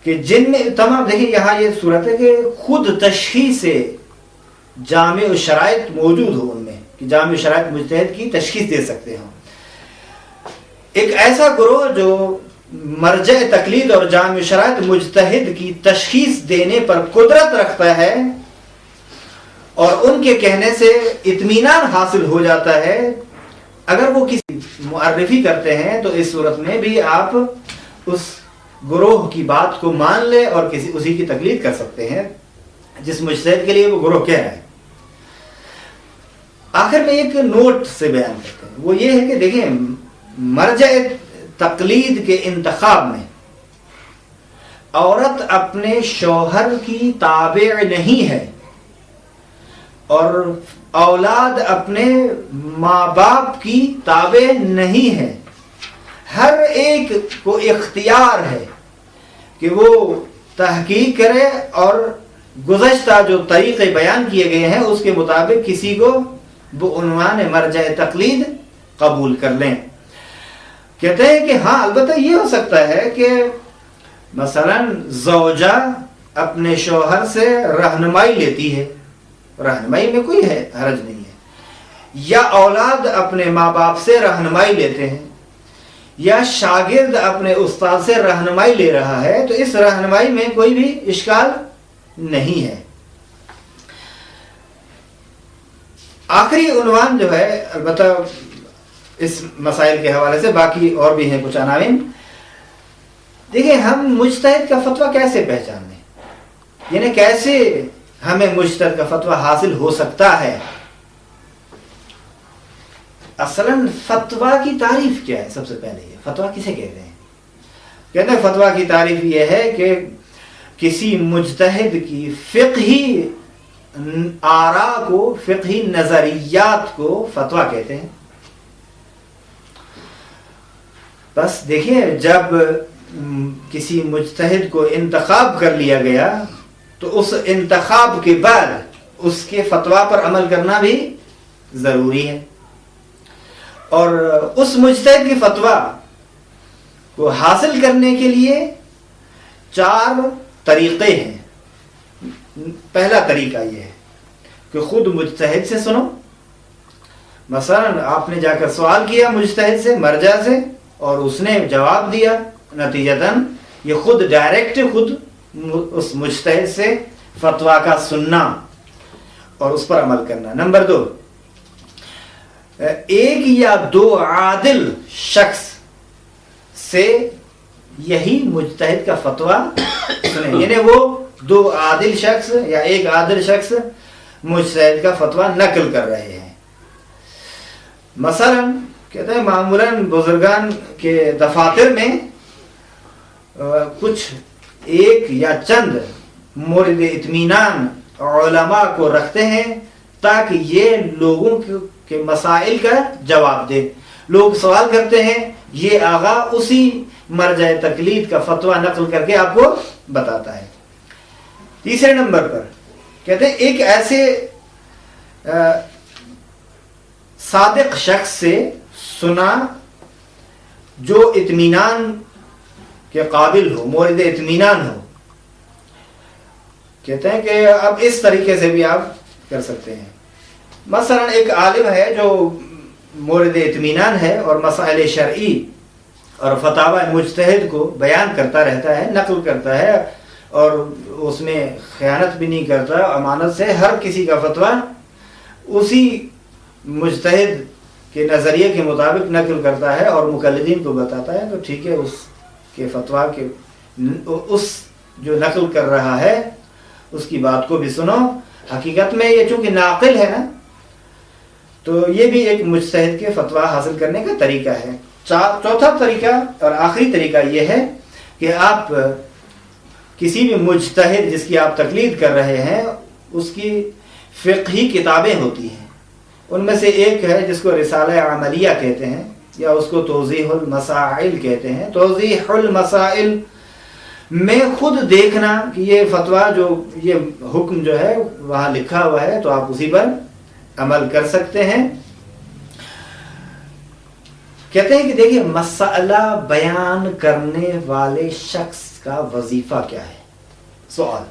کہ جن میں تمام، دیکھیں یہاں یہ صورت ہے کہ خود تشخیص جامع شرائط موجود ہو ان میں، کہ جامع شرائط مجتہد کی تشخیص دے سکتے ہوں. ایک ایسا گروہ جو مرجع تقلید اور جامع شرائط مجتہد کی تشخیص دینے پر قدرت رکھتا ہے اور ان کے کہنے سے اطمینان حاصل ہو جاتا ہے، اگر وہ کسی معرفی کرتے ہیں تو اس صورت میں بھی آپ اس گروہ کی بات کو مان لیں اور اسی کی تقلید کر سکتے ہیں جس مجتہد کے لیے وہ گروہ کہہ رہا ہے. آخر میں ایک نوٹ سے بیان کرتے ہیں، وہ یہ ہے کہ دیکھیں مرجع تقلید کے انتخاب میں عورت اپنے شوہر کی تابع نہیں ہے اور اولاد اپنے ماں باپ کی تابع نہیں ہے. ہر ایک کو اختیار ہے کہ وہ تحقیق کرے اور گزشتہ جو طریقے بیان کیے گئے ہیں اس کے مطابق کسی کو بعنوان مرجع تقلید قبول کر لیں. کہتے ہیں کہ ہاں البتہ یہ ہو سکتا ہے کہ مثلا زوجہ اپنے شوہر سے رہنمائی لیتی ہے، رہنمائی میں کوئی حرج نہیں ہے، یا اولاد اپنے ماں باپ سے رہنمائی لیتے ہیں، یا شاگرد اپنے استاد سے رہنمائی لے رہا ہے، تو اس رہنمائی میں کوئی بھی اشکال نہیں ہے. آخری عنوان جو ہے، البتہ اس مسائل کے حوالے سے باقی اور بھی ہیں کچھ عناوین. دیکھیں ہم مجتہد کا فتویٰ کیسے پہچانیں، یعنی کیسے ہمیں مجتہد کا فتویٰ حاصل ہو سکتا ہے. اصلاً فتویٰ کی تعریف کیا ہے؟ سب سے پہلے یہ فتویٰ کسے کہتے ہیں؟ کہتے ہیں فتویٰ کی تعریف یہ ہے کہ کسی مجتہد کی فقہی آراء کو، فقہی نظریات کو فتویٰ کہتے ہیں. بس دیکھیے جب کسی مجتہد کو انتخاب کر لیا گیا تو اس انتخاب کے بعد اس کے فتویٰ پر عمل کرنا بھی ضروری ہے، اور اس مجتہد کی فتویٰ کو حاصل کرنے کے لیے 4 طریقے ہیں. پہلا طریقہ یہ ہے کہ خود مجتہد سے سنو. مثلا آپ نے جا کر سوال کیا مجتہد سے، مرجع سے، اور اس نے جواب دیا، نتیجتاً یہ خود ڈائریکٹ خود اس مجتہد سے فتویٰ کا سننا اور اس پر عمل کرنا. نمبر 2، 1 یا 2 عادل شخص سے یہی مجتہد کا فتویٰ سنیں، یعنی وہ 2 عادل شخص یا 1 عادل شخص مجتہد کا فتویٰ نقل کر رہے ہیں. مثلا کہتے ہیں معمولاً بزرگان کے دفاتر میں کچھ 1 یا چند مورد اطمینان علماء کو رکھتے ہیں تاکہ یہ لوگوں کے مسائل کا جواب دے. لوگ سوال کرتے ہیں، یہ آغا اسی مرجع تقلید کا فتویٰ نقل کر کے آپ کو بتاتا ہے. تیسرے نمبر پر کہتے ہیں ایک ایسے صادق شخص سے سنا جو اطمینان کے قابل ہو، مورد اطمینان ہو. کہتے ہیں کہ اب اس طریقے سے بھی آپ کر سکتے ہیں. مثلا ایک عالم ہے جو مورد اطمینان ہے اور مسائل شرعی اور فتاوی مجتہد کو بیان کرتا رہتا ہے، نقل کرتا ہے، اور اس میں خیانت بھی نہیں کرتا، امانت سے ہر کسی کا فتویٰ اسی مجتہد کے نظریے کے مطابق نقل کرتا ہے اور مقلدین کو بتاتا ہے. تو ٹھیک ہے، اس کے فتویٰ کے اس جو نقل کر رہا ہے اس کی بات کو بھی سنو. حقیقت میں یہ چونکہ ناقل ہے نا، تو یہ بھی ایک مجتہد کے فتویٰ حاصل کرنے کا طریقہ ہے. چوتھا طریقہ اور آخری طریقہ یہ ہے کہ آپ کسی بھی مجتہد جس کی آپ تقلید کر رہے ہیں اس کی فقہی کتابیں ہوتی ہیں. ان میں سے ایک ہے جس کو رسالہ عملیہ کہتے ہیں، یا اس کو توضیح المسائل کہتے ہیں. توضیح المسائل میں خود دیکھنا کہ یہ فتویٰ جو یہ حکم جو ہے وہاں لکھا ہوا ہے تو آپ اسی پر عمل کر سکتے ہیں. کہتے ہیں کہ دیکھیے مسئلہ بیان کرنے والے شخص کا وظیفہ کیا ہے؟ سوال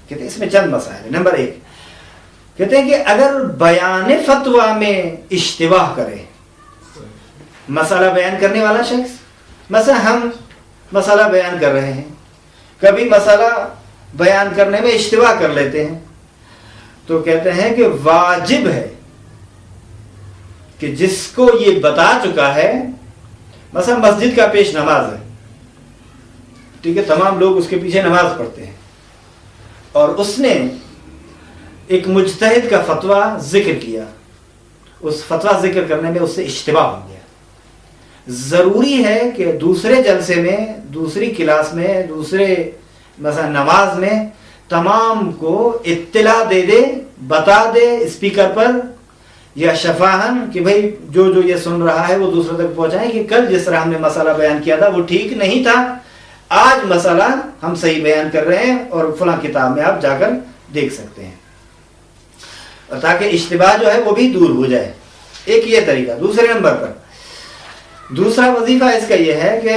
کہتے ہیں اس میں چند مسائل ہیں. نمبر 1 کہتے ہیں کہ اگر بیان فتویٰ میں اشتباہ کرے مسئلہ بیان کرنے والا شخص، مثلا ہم مسئلہ بیان کر رہے ہیں، کبھی مسئلہ بیان کرنے میں اشتباہ کر لیتے ہیں، تو کہتے ہیں کہ واجب ہے کہ جس کو یہ بتا چکا ہے، مثلا مسجد کا پیش نماز ہے، ٹھیک ہے، تمام لوگ اس کے پیچھے نماز پڑھتے ہیں، اور اس نے ایک مجتہد کا فتویٰ ذکر کیا، اس فتویٰ ذکر کرنے میں اس سے اشتباہ ہو گیا. ضروری ہے کہ دوسرے جلسے میں، دوسری کلاس میں، دوسرے مثلا نماز میں تمام کو اطلاع دے دے، بتا دے اسپیکر پر یا شفاہن کہ بھئی جو یہ سن رہا ہے وہ دوسروں تک پہنچائیں کہ کل جس طرح ہم نے مسئلہ بیان کیا تھا وہ ٹھیک نہیں تھا، آج مسئلہ ہم صحیح بیان کر رہے ہیں اور فلاں کتاب میں آپ جا کر دیکھ سکتے ہیں، اور تاکہ اشتباہ جو ہے وہ بھی دور ہو جائے. ایک یہ طریقہ. دوسرے نمبر پر دوسرا وظیفہ اس کا یہ ہے کہ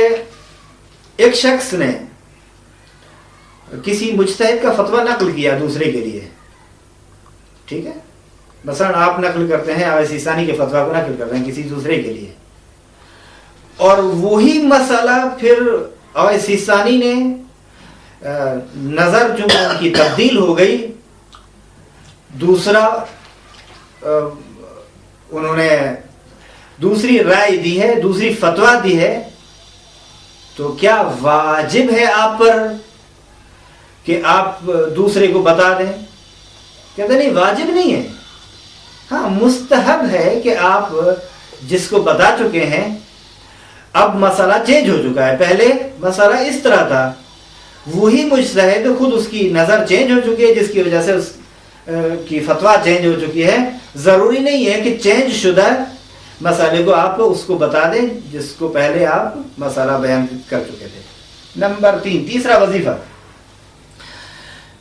ایک شخص نے کسی مجتہد کا فتویٰ نقل کیا دوسرے کے لیے، ٹھیک ہے، مثلا آپ نقل کرتے ہیں، اویس سیستانی کے فتویٰ کو نقل کرتے ہیں کسی دوسرے کے لیے، اور وہی مسئلہ پھر اویس سیستانی نے نظر جو ان کی تبدیل ہو گئی، دوسرا انہوں نے دوسری رائے دی ہے، دوسری فتویٰ دی ہے، تو کیا واجب ہے آپ پر کہ آپ دوسرے کو بتا دیں؟ کہتے نہیں، واجب نہیں ہے، ہاں مستحب ہے کہ آپ جس کو بتا چکے ہیں، اب مسئلہ چینج ہو چکا ہے، پہلے مسئلہ اس طرح تھا، وہی مجتہد خود اس کی نظر چینج ہو چکی ہے جس کی وجہ سے اس کی فتویٰ چینج ہو چکی ہے. ضروری نہیں ہے کہ چینج شدہ مسئلے کو آپ اس کو بتا دیں جس کو پہلے آپ مسئلہ بیان کر چکے تھے. نمبر 3 تیسرا وظیفہ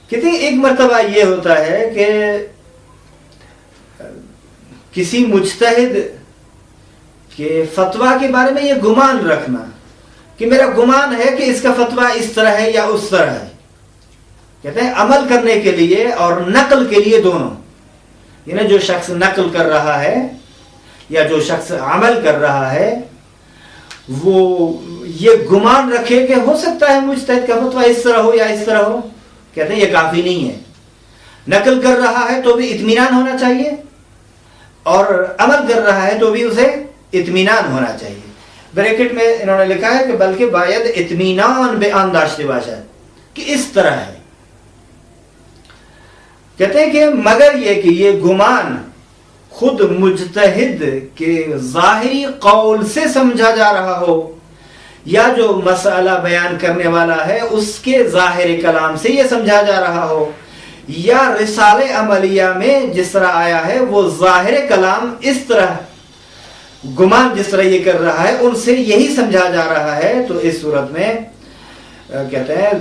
کہتے ہیں ایک مرتبہ یہ ہوتا ہے کہ کسی مجتہد کے فتویٰ کے بارے میں یہ گمان رکھنا کہ میرا گمان ہے کہ اس کا فتویٰ اس طرح ہے یا اس طرح ہے. کہتے ہیں عمل کرنے کے لیے اور نقل کے لیے دونوں، یعنی جو شخص نقل کر رہا ہے یا جو شخص عمل کر رہا ہے وہ یہ گمان رکھے کہ ہو سکتا ہے مجتہد کا فتویٰ اس طرح ہو یا اس طرح ہو. کہتے ہیں یہ کافی نہیں ہے. نقل کر رہا ہے تو بھی اطمینان ہونا چاہیے، اور عمل کر رہا ہے تو بھی اسے اطمینان ہونا چاہیے. بریکٹ میں انہوں نے لکھا ہے کہ بلکہ باید اطمینان بیان داشتے باشد، کہ اس طرح ہے. کہتے ہیں کہ مگر یہ کہ یہ گمان خود مجتہد کے ظاہری قول سے سمجھا جا رہا ہو، یا جو مسئلہ بیان کرنے والا ہے اس کے ظاہر کلام سے یہ سمجھا جا رہا ہو، یا رسالہ عملیہ میں جس طرح آیا ہے وہ ظاہر کلام اس طرح گمان جس طرح یہ کر رہا ہے ان سے یہی سمجھا جا رہا ہے، تو اس صورت میں کہتے ہیں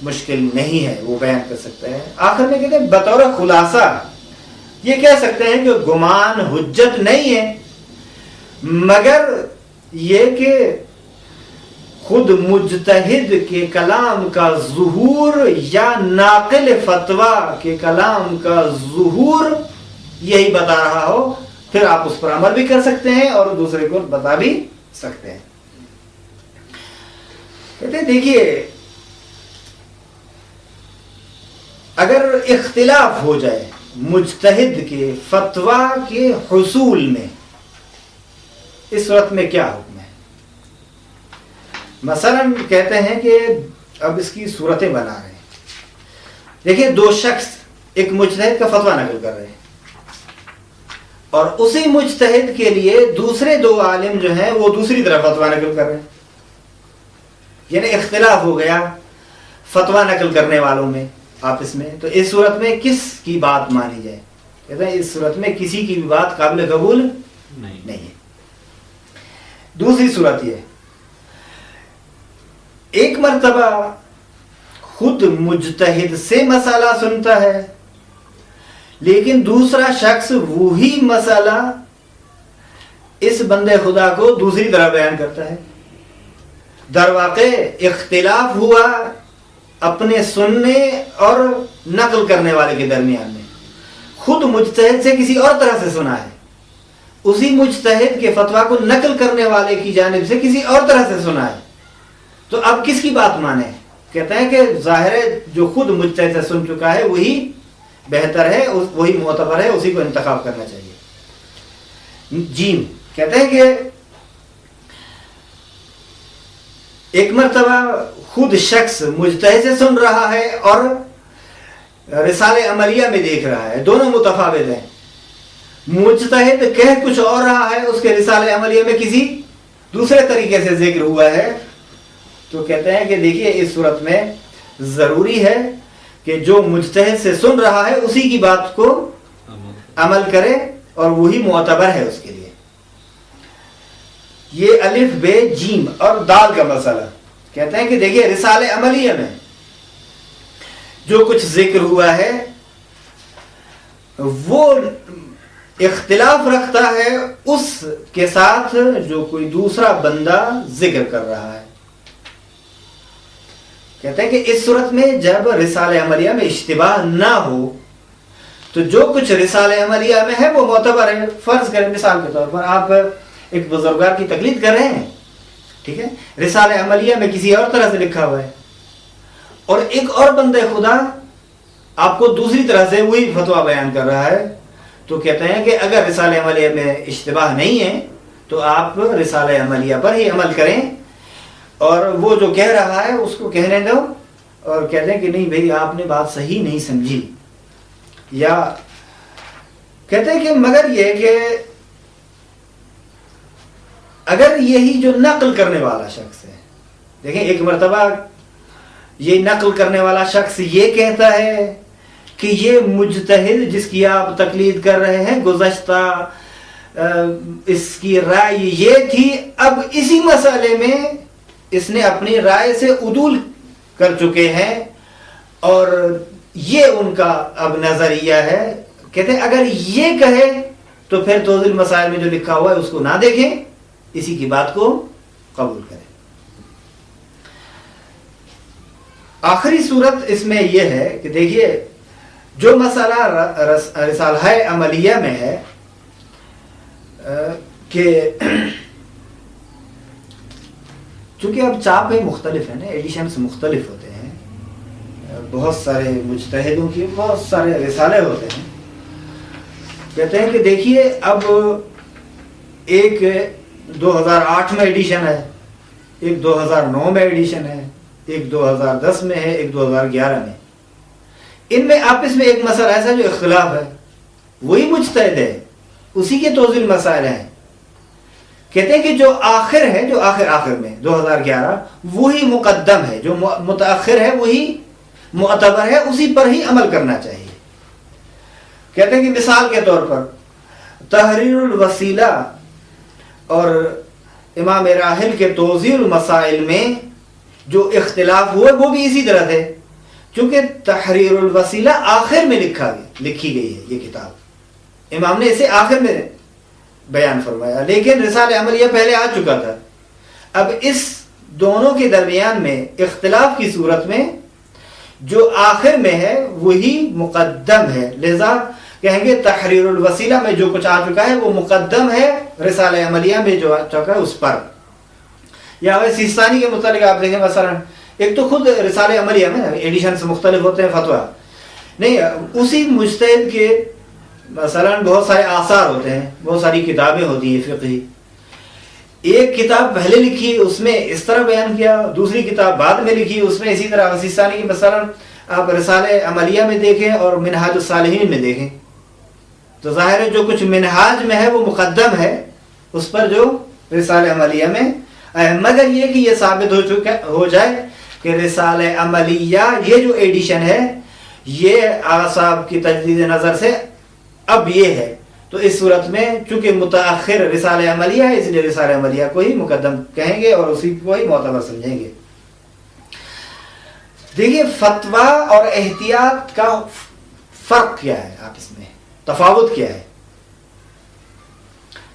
مشکل نہیں ہے، وہ بیان کر سکتا ہے. آخر میں کہتے ہیں بطور خلاصہ یہ کہہ سکتے ہیں کہ گمان حجت نہیں ہے، مگر یہ کہ خود مجتہد کے کلام کا ظہور یا ناقل فتویٰ کے کلام کا ظہور یہی بتا رہا ہو، پھر آپ اس پر عمل بھی کر سکتے ہیں اور دوسرے کو بتا بھی سکتے ہیں. کہتے ہیں دیکھیے اگر اختلاف ہو جائے مجتہد کے فتویٰ کے حصول میں، اس صورت میں کیا حکم ہے؟ مثلا کہتے ہیں کہ اب اس کی صورتیں بنا رہے ہیں. دیکھیں دو شخص ایک مجتہد کا فتویٰ نقل کر رہے ہیں، اور اسی مجتہد کے لیے دوسرے دو عالم جو ہیں وہ دوسری طرف فتویٰ نقل کر رہے ہیں، یعنی اختلاف ہو گیا فتویٰ نقل کرنے والوں میں آپس میں. تو اس صورت میں کس کی بات مانی جائے؟ کہتے ہیں اس صورت میں کسی کی بھی بات قابل قبول نہیں ہے. دوسری صورت یہ، ایک مرتبہ خود مجتہد سے مسئلہ سنتا ہے، لیکن دوسرا شخص وہی مسئلہ اس بندے خدا کو دوسری طرح بیان کرتا ہے. در واقع اختلاف ہوا اپنے سننے اور نقل کرنے والے کے درمیان میں. خود مجتہد سے کسی اور طرح سے سنا ہے، اسی مجتہد کے فتویٰ کو نقل کرنے والے کی جانب سے کسی اور طرح سے سنا ہے. تو اب کس کی بات مانے؟ کہتے ہیں کہ ظاہر ہے جو خود مجتہد سے سن چکا ہے وہی بہتر ہے، وہی معتبر ہے، اسی کو انتخاب کرنا چاہیے. جیم کہتے ہیں کہ ایک مرتبہ خود شخص مجتہد سے سن رہا ہے اور رسالہ عملیہ میں دیکھ رہا ہے، دونوں متفاوت ہیں. مجتہد کہہ کچھ اور رہا ہے، اس کے رسالہ عملیہ میں کسی دوسرے طریقے سے ذکر ہوا ہے. تو کہتے ہیں کہ دیکھیے اس صورت میں ضروری ہے کہ جو مجتہد سے سن رہا ہے اسی کی بات کو عمل کرے اور وہی معتبر ہے اس کے لیے. یہ الف بے جیم اور دال کا مسئلہ. کہتے ہیں کہ دیکھیے رسالہ عملیہ میں جو کچھ ذکر ہوا ہے وہ اختلاف رکھتا ہے اس کے ساتھ جو کوئی دوسرا بندہ ذکر کر رہا ہے. کہتے ہیں کہ اس صورت میں جب رسالہ عملیہ میں اشتباہ نہ ہو تو جو کچھ رسالہ عملیہ میں ہے وہ معتبر ہے. فرض کریں مثال کے طور پر آپ ایک بزرگار کی تقلید کر رہے ہیں، ٹھیک ہے، رسالہ عملیہ میں کسی اور طرح سے لکھا ہوا ہے اور ایک اور بندہ خدا آپ کو دوسری طرح سے وہی فتویٰ بیان کر رہا ہے. تو کہتے ہیں کہ اگر رسالہ عملیہ میں اشتباہ نہیں ہے تو آپ رسالہ عملیہ پر ہی عمل کریں اور وہ جو کہہ رہا ہے اس کو کہنے دو اور کہتے ہیں کہ نہیں بھئی آپ نے بات صحیح نہیں سمجھی. یا کہتے ہیں کہ مگر یہ کہ اگر یہی جو نقل کرنے والا شخص ہے، دیکھیں ایک مرتبہ یہ نقل کرنے والا شخص یہ کہتا ہے کہ یہ مجتہد جس کی آپ تقلید کر رہے ہیں گزشتہ اس کی رائے یہ تھی، اب اسی مسئلے میں اس نے اپنی رائے سے عدول کر چکے ہیں اور یہ ان کا اب نظریہ ہے. کہتے ہیں اگر یہ کہے تو پھر توضیح المسائل میں جو لکھا ہوا ہے اس کو نہ دیکھیں، اسی کی بات کو قبول کریں. آخری صورت اس میں یہ ہے کہ دیکھیے جو مسئلہ رسالہ عملیہ میں ہے کہ چونکہ اب چاپیں مختلف ہیں نا، ایڈیشنز مختلف ہوتے ہیں، بہت سارے مجتہدوں کی بہت سارے رسالے ہوتے ہیں. کہتے ہیں کہ دیکھیے اب ایک 2008 میں ایڈیشن ہے، ایک 2009 میں ایڈیشن ہے، ایک 2010 میں ہے، ایک 2011 میں. ان میں آپس میں ایک مسئلہ ایسا جو اختلاف ہے، وہی مجتہد ہے، اسی کے توضیح المسائل ہیں. کہتے ہیں کہ جو آخر ہے، جو آخر میں 2011 وہی مقدم ہے، جو متاخر ہے وہی معتبر ہے، اسی پر ہی عمل کرنا چاہیے. کہتے ہیں کہ مثال کے طور پر تحریر الوسیلہ اور امام راحل کے توضیح المسائل میں جو اختلاف ہوئے وہ بھی اسی طرح تھے، چونکہ تحریر الوسیلہ آخر میں لکھی گئی ہے. یہ کتاب امام نے اسے آخر میں بیان فرمایا، لیکن رسالہ عملیہ پہلے آ چکا تھا. اب اس دونوں کے درمیان میں اختلاف کی صورت میں جو آخر میں ہے وہی مقدم ہے، لہذا کہیں گے تحریر الوسیلہ میں جو کچھ آ چکا ہے وہ مقدم ہے رسالہ عملیہ میں جو آ چکا ہے اس پر. یا سیستانی کے متعلق آپ دیکھیں مثلا ایک تو خود رسالہ عملیہ میں ایڈیشن سے مختلف ہوتے ہیں فتویٰ نہیں، اسی مجتہد کے مثلا بہت سارے آثار ہوتے ہیں، بہت ساری کتابیں ہوتی ہیں فقہی. ایک کتاب پہلے لکھی اس میں اس طرح بیان کیا، دوسری کتاب بعد میں لکھی اس میں اسی طرح. سیستانی کی مثلا آپ رسالہ عملیہ میں دیکھیں اور منہاج الصالحین میں دیکھیں تو ظاہر ہے جو کچھ منہاج میں ہے وہ مقدم ہے اس پر جو رسالہ عملیہ میں، مگر یہ کہ یہ ثابت ہو جائے کہ رسالہ عملیہ یہ جو ایڈیشن ہے یہ آغا صاحب کی تجدید نظر سے اب یہ ہے، تو اس صورت میں چونکہ متاخر رسالہ عملیہ ہے اس لیے رسالہ عملیہ کو ہی مقدم کہیں گے اور اسی کو ہی معتبر سمجھیں گے. دیکھیے فتویٰ اور احتیاط کا فرق کیا ہے، آپس میں تفاوت کیا ہے.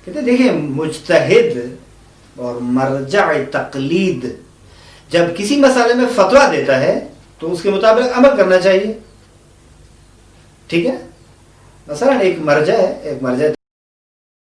کہتے ہیں دیکھیں مجتہد اور مرجع تقلید جب کسی مسئلے میں فتویٰ دیتا ہے تو اس کے مطابق عمل کرنا چاہیے. ٹھیک ہے. مثلا ایک مرجع ہے، ایک مرجع